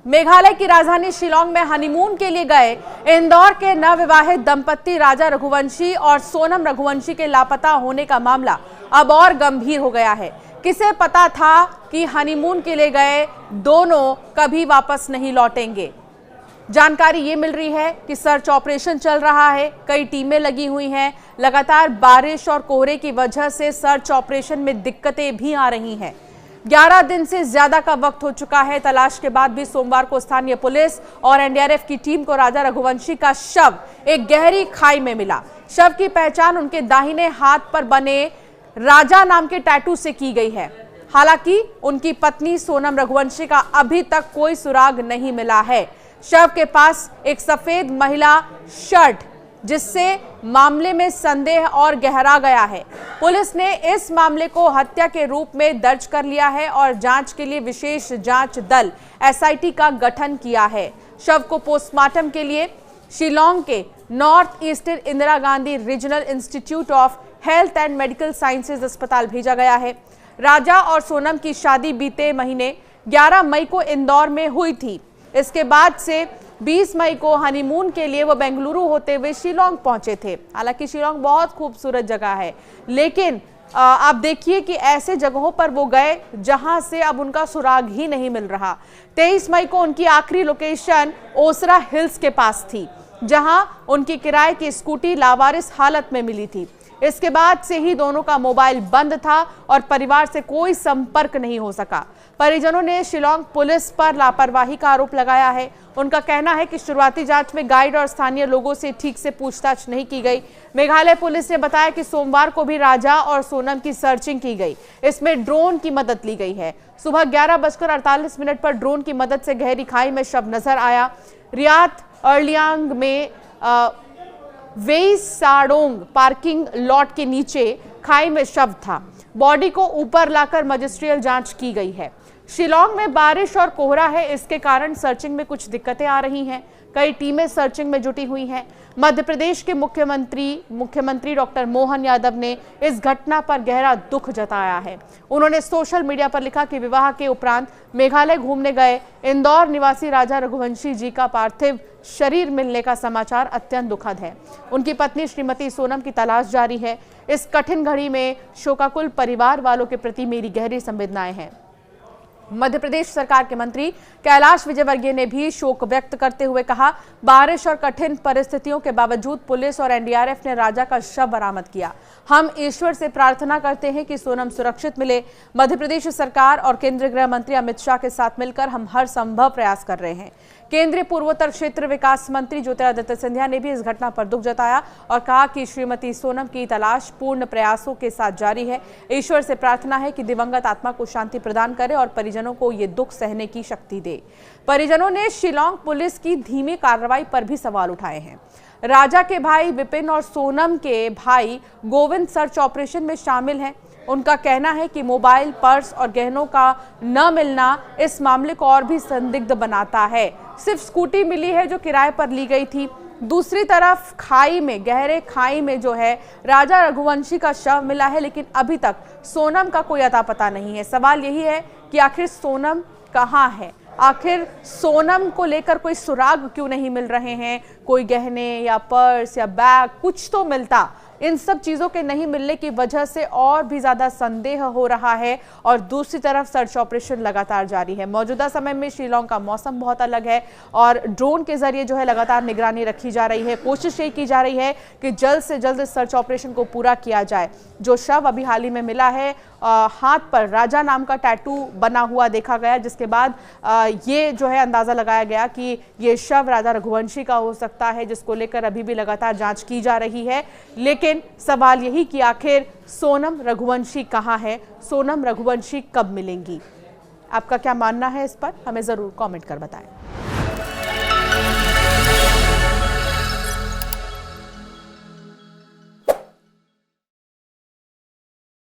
मेघालय की राजधानी शिलांग में हनीमून के लिए गए इंदौर के नवविवाहित दंपत्ति राजा रघुवंशी और सोनम रघुवंशी के लापता होने का मामला अब और गंभीर हो गया है। किसे पता था कि हनीमून के लिए गए दोनों कभी वापस नहीं लौटेंगे। जानकारी ये मिल रही है कि सर्च ऑपरेशन चल रहा है, कई टीमें लगी हुई हैं। लगातार बारिश और कोहरे की वजह से सर्च ऑपरेशन में दिक्कतें भी आ रही हैं। 11 दिन से ज्यादा का वक्त हो चुका है। तलाश के बाद भी सोमवार को स्थानीय पुलिस और एनडीआरएफ की टीम को राजा रघुवंशी का शव एक गहरी खाई में मिला। शव की पहचान उनके दाहिने हाथ पर बने राजा नाम के टैटू से की गई है। हालांकि उनकी पत्नी सोनम रघुवंशी का अभी तक कोई सुराग नहीं मिला है। शव के पास एक सफेद महिला शर्ट, जिससे मामले में संदेह और गहरा गया है। पुलिस ने इस मामले को हत्या के रूप में दर्ज कर लिया है और जांच के लिए विशेष जांच दल एसआईटी का गठन किया है। शव को पोस्टमार्टम के लिए शिलांग के north eastern Indira Gandhi regional institute of health and medical sciences अस्पताल भेजा गया है। राजा और सोनम की शादी बीते महीने 11 मई को इंदौर में हुई थी। इसके बाद से 20 मई को हनीमून के लिए वो बेंगलुरु होते हुए शिलांग पहुंचे थे। हालांकि शिलांग बहुत खूबसूरत जगह है, लेकिन आप देखिए कि ऐसे जगहों पर वो गए जहां से अब उनका सुराग ही नहीं मिल रहा। 23 मई को उनकी आखिरी लोकेशन ओसरा हिल्स के पास थी, जहां उनकी किराए की स्कूटी लावारिस हालत में मिली थी। इसके बाद से ही दोनों का मोबाइल बंद था और परिवार से कोई संपर्क नहीं हो सका। परिजनों ने शिलांग पुलिस पर लापरवाही का आरोप लगाया है। उनका कहना है कि शुरुआती जांच में गाइड और स्थानीय लोगों से ठीक से पूछताछ नहीं की गई। मेघालय पुलिस ने बताया कि सोमवार को भी राजा और सोनम की सर्चिंग की गई। इसमें ड्रोन की मदद ली गई है। सुबह 11:48 पर ड्रोन की मदद से गहरी खाई में शव नजर आया। रियात अर्लियांग में वेईसाडोंग पार्किंग लॉट के नीचे खाई में शव था। बॉडी को ऊपर लाकर मजिस्ट्रियल जांच की गई है। शिलांग में बारिश और कोहरा है, इसके कारण सर्चिंग में कुछ दिक्कतें आ रही हैं। कई टीमें सर्चिंग में जुटी हुई हैं। मध्य प्रदेश के मुख्यमंत्री डॉक्टर मोहन यादव ने इस घटना पर गहरा दुख जताया है। उन्होंने सोशल मीडिया पर लिखा कि विवाह के उपरांत मेघालय घूमने गए इंदौर निवासी राजा रघुवंशी जी का पार्थिव शरीर मिलने का समाचार अत्यंत दुखद है। उनकी पत्नी श्रीमती सोनम की तलाश जारी है। इस कठिन घड़ी में शोकाकुल परिवार वालों के प्रति मेरी गहरी संवेदनाएं हैं। मध्य प्रदेश सरकार के मंत्री कैलाश विजयवर्गीय ने भी शोक व्यक्त करते हुए कहा, बारिश और कठिन परिस्थितियों के बावजूद पुलिस और एनडीआरएफ ने राजा का शव बरामद किया। हम ईश्वर से प्रार्थना करते हैं कि सोनम सुरक्षित मिले। मध्य प्रदेश सरकार और केंद्रीय गृह मंत्री अमित शाह के साथ मिलकर हम हर संभव प्रयास कर रहे हैं। केंद्रीय पूर्वोत्तर क्षेत्र विकास मंत्री ज्योतिरादित्य सिंधिया ने भी इस घटना पर दुख जताया और कहा कि श्रीमती सोनम की तलाश पूर्ण प्रयासों के साथ जारी है। ईश्वर से प्रार्थना है कि दिवंगत आत्मा को शांति प्रदान करे और परिजनों को ये दुख सहने की शक्ति दे। परिजनों ने शिलांग पुलिस की धीमी कार्रवाई पर भी सवाल उठाए हैं। राजा के भाई विपिन और सोनम के भाई गोविंद सर्च ऑपरेशन में शामिल हैं। उनका कहना है कि मोबाइल, पर्स और गहनों का न मिलना इस मामले को और भी संदिग्ध बनाता है। सिर्फ स्कूटी मिली है जो किराए पर ली गई थी। दूसरी तरफ खाई में, गहरे खाई में जो है राजा रघुवंशी का शव मिला है, लेकिन अभी तक सोनम का कोई अता पता नहीं है। सवाल यही है कि आखिर सोनम कहाँ है? आखिर सोनम को लेकर कोई सुराग क्यों नहीं मिल रहे हैं? कोई गहने या पर्स या बैग कुछ तो मिलता। इन सब चीजों के नहीं मिलने की वजह से और भी ज्यादा संदेह हो रहा है और दूसरी तरफ सर्च ऑपरेशन लगातार जारी है। मौजूदा समय में शिलांग का मौसम बहुत अलग है और ड्रोन के जरिए जो है लगातार निगरानी रखी जा रही है। कोशिश ये की जा रही है कि जल्द से जल्द सर्च ऑपरेशन को पूरा किया जाए। जो शव अभी हाल ही में मिला है, हाथ पर राजा नाम का टैटू बना हुआ देखा गया, जिसके बाद ये जो है अंदाजा लगाया गया कि ये शव राजा रघुवंशी का हो सकता है, जिसको लेकर अभी भी लगातार जांच की जा रही है। लेकिन सवाल यही कि आखिर सोनम रघुवंशी कहाँ है? सोनम रघुवंशी कब मिलेंगी? आपका क्या मानना है इस पर? हमें जरूर कमेंट कर बताएं।